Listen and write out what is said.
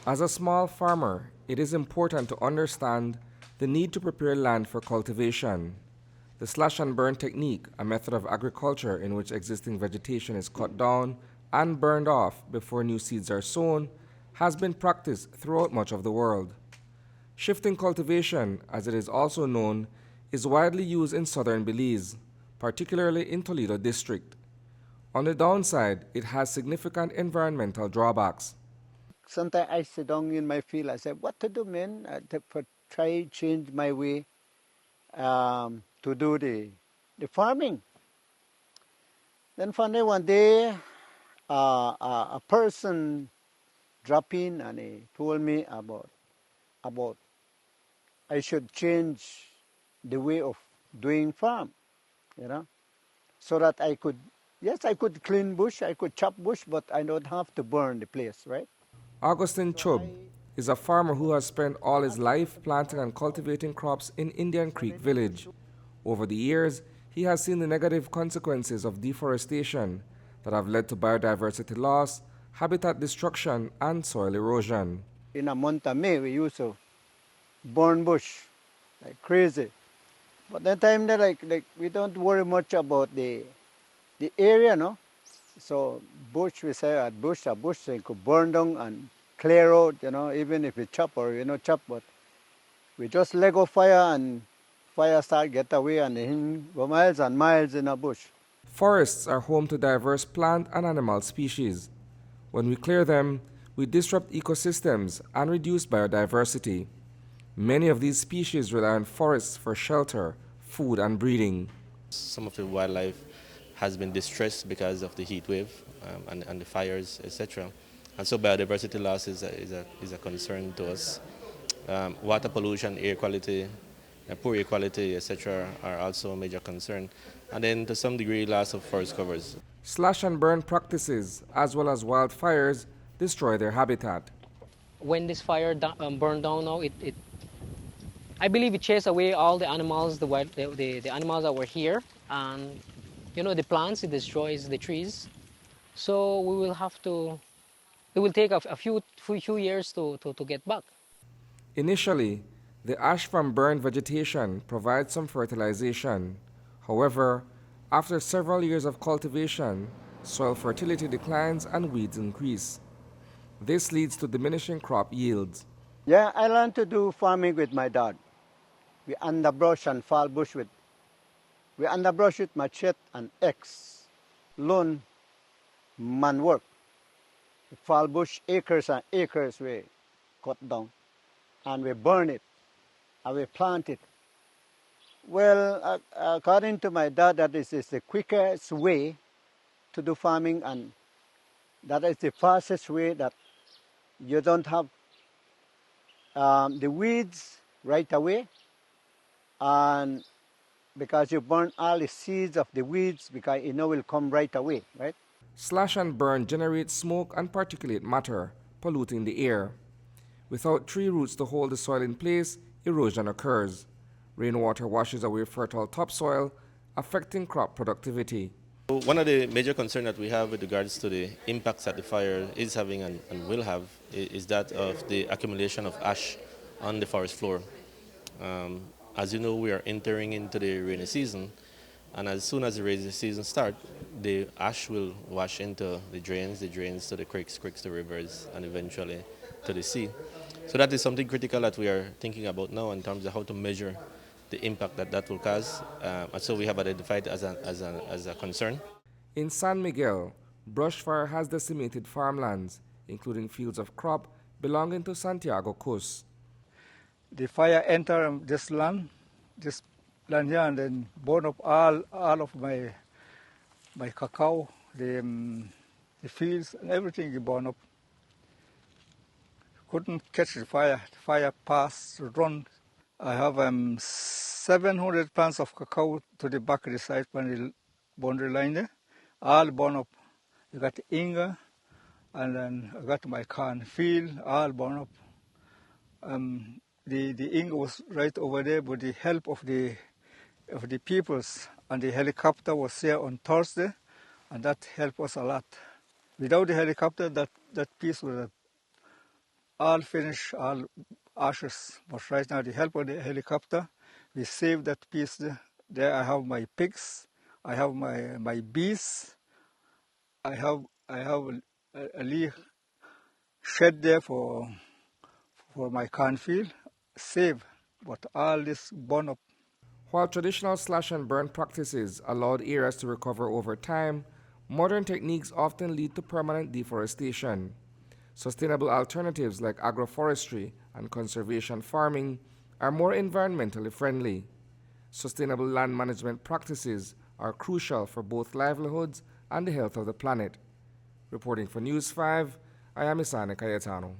As a small farmer, it is important to understand the need to prepare land for cultivation. The slash and burn technique, a method of agriculture in which existing vegetation is cut down and burned off before new seeds are sown, has been practiced throughout much of the world. Shifting cultivation, as it is also known, is widely used in southern Belize, particularly in Toledo District. On the downside, it has significant environmental drawbacks. Sometimes I sit down in my field, I say, what to do, man? Try change my way to do the farming. Then finally one day, a person dropped in and he told me about I should change the way of doing farm, you know, so that I could, yes, I could clean bush, I could chop bush, but I don't have to burn the place, right? Augustine So Chubb is a farmer who has spent all his life planting and cultivating crops in Indian Creek Village. Over the years, he has seen the negative consequences of deforestation that have led to biodiversity loss, habitat destruction, and soil erosion. in a month of May, we used to burn bush like crazy. But that time, like we don't worry much about the area, no. So bush, we say at bush, a bush, so you could burn down and clear out, you know, even if we chop or chop, but we just let go fire and fire start get away and then go miles and miles in a bush. Forests are home to diverse plant and animal species. When we clear them, we disrupt ecosystems and reduce biodiversity. Many of these species rely on forests for shelter, food, and breeding. Some of the wildlife has been distressed because of the heat wave and the fires, etc. And so biodiversity loss is a concern to us. Water pollution, air quality, poor air quality, etc. are also a major concern. And then to some degree, loss of forest covers. Slash and burn practices, as well as wildfires, destroy their habitat. When this fire burned down now, I believe it chased away all the animals, the animals that were here, and the plants, it destroys the trees. So we will have to, it will take a few years to get back. Initially, the ash from burned vegetation provides some fertilization. However, after several years of cultivation, soil fertility declines and weeds increase. This leads to diminishing crop yields. Yeah, I learned to do farming with my dad. We underbrush and fall bush with machete and axe. Lone man work. Fall bush acres and acres we cut down. And we burn it. And we plant it. Well, according to my dad, that is the quickest way to do farming, and that is the fastest way that you don't have the weeds right away, and because you burn all the seeds of the weeds, because will come right away, right? Slash and burn generates smoke and particulate matter, polluting the air. Without tree roots to hold the soil in place, erosion occurs. Rainwater washes away fertile topsoil, affecting crop productivity. One of the major concerns that we have with regards to the impacts that the fire is having and will have is that of the accumulation of ash on the forest floor. As you know, we are entering into the rainy season, and as soon as the rainy season starts, the ash will wash into the drains to the creeks to rivers, and eventually to the sea. So that is something critical that we are thinking about now in terms of how to measure the impact that will cause, and so we have identified as a concern. In San Miguel, brush fire has decimated farmlands, including fields of crop belonging to Santiago Cus. The fire entered this land here, and then burn up all of my cacao, the fields, and everything burned up. Couldn't catch the fire. The fire passed, run. I have 700 plants of cacao to the back of the site on the boundary line there, all burned up. I got the inga, and then I got my corn field, all burned up. The inga was right over there with the help of the peoples, and the helicopter was here on Thursday, and that helped us a lot. Without the helicopter, that piece would have all finish, all ashes. But right now, the help of the helicopter, we save that piece there. I have my pigs, I have my bees, I have a little shed there for my cornfield, save. But all this burn up. While traditional slash and burn practices allowed areas to recover over time, modern techniques often lead to permanent deforestation. Sustainable alternatives like agroforestry and conservation farming are more environmentally friendly. Sustainable land management practices are crucial for both livelihoods and the health of the planet. Reporting for News 5, I am Isani Cayetano.